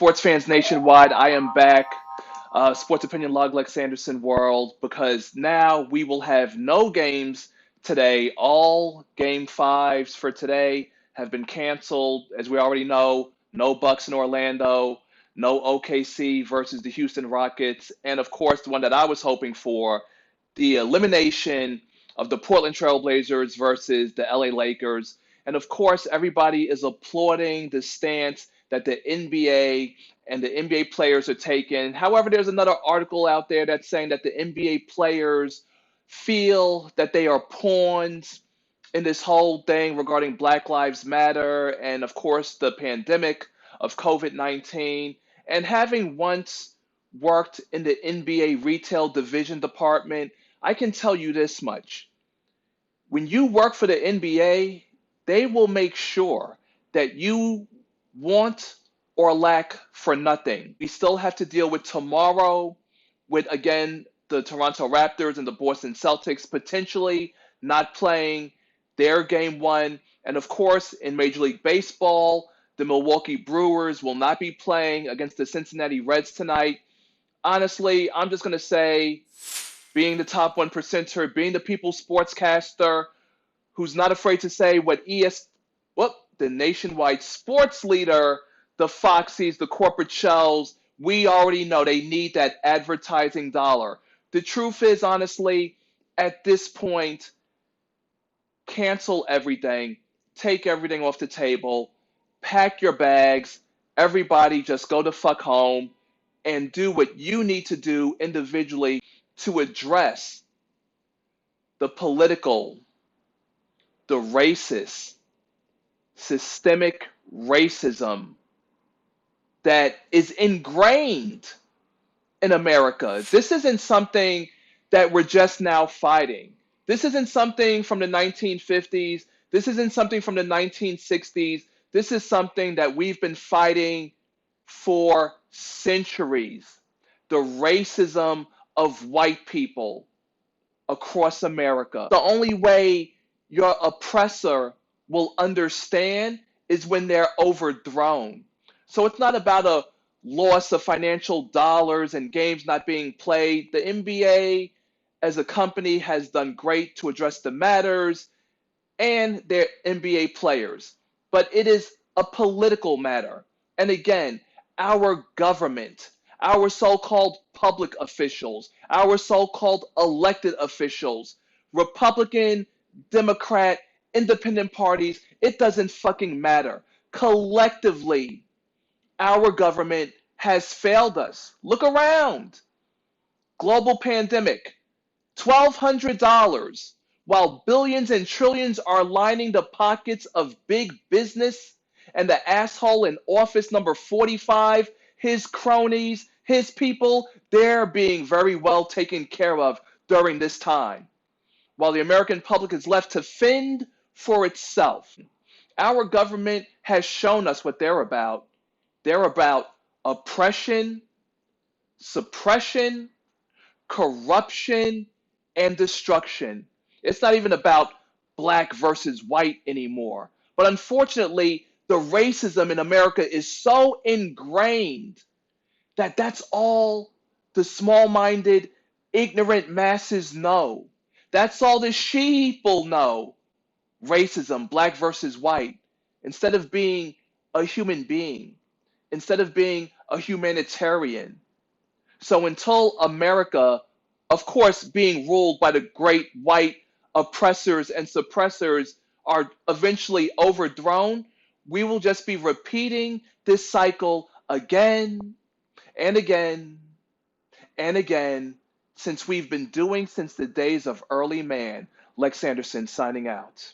Sports fans nationwide, I am back. Sports Opinion Log LexAnderson World, because now we will have no games today. All game fives for today have been canceled. As we already know, no Bucks in Orlando, no OKC versus the Houston Rockets, and of course, the one that I was hoping for, the elimination of the Portland Trail Blazers versus the LA Lakers. And of course, everybody is applauding the stance that the NBA and the NBA players are taking. However, there's another article out there that's saying that the NBA players feel that they are pawns in this whole thing regarding Black Lives Matter and, of course, the pandemic of COVID-19. And having once worked in the NBA retail division department, I can tell you this much. When you work for the NBA, they will make sure that you want or lack for nothing. We still have to deal with tomorrow with, again, the Toronto Raptors and the Boston Celtics potentially not playing their game one. And of course, in Major League Baseball, the Milwaukee Brewers will not be playing against the Cincinnati Reds tonight. Honestly, I'm just going to say, being the top 1%er, being the people's sportscaster who's not afraid to say what the nationwide sports leader, the Foxies, the corporate shells, we already know they need that advertising dollar. The truth is, honestly, at this point, cancel everything, take everything off the table, pack your bags, everybody just go the fuck home and do what you need to do individually to address the political, the racist, systemic racism that is ingrained in America. This isn't something that we're just now fighting. This isn't something from the 1950s. This isn't something from the 1960s. This is something that we've been fighting for centuries. The racism of white people across America. The only way your oppressor will understand is when they're overthrown. So it's not about a loss of financial dollars and games not being played. The NBA as a company has done great to address the matters and their NBA players. But it is a political matter. And again, our government, our so-called public officials, our so-called elected officials, Republican, Democrat, independent parties, it doesn't fucking matter. Collectively, our government has failed us. Look around. Global pandemic, $1,200, while billions and trillions are lining the pockets of big business and the asshole in office number 45, his cronies, his people, they're being very well taken care of during this time, while the American public is left to fend for itself. Our government has shown us what they're about. They're about oppression, suppression, corruption, and destruction. It's not even about black versus white anymore. But unfortunately, the racism in America is so ingrained that that's all the small-minded, ignorant masses know. That's all the sheeple know. Racism, black versus white, instead of being a human being, instead of being a humanitarian. So until America, of course, being ruled by the great white oppressors and suppressors are eventually overthrown, we will just be repeating this cycle again and again and again, since we've been doing since the days of early man. LexAnderson signing out.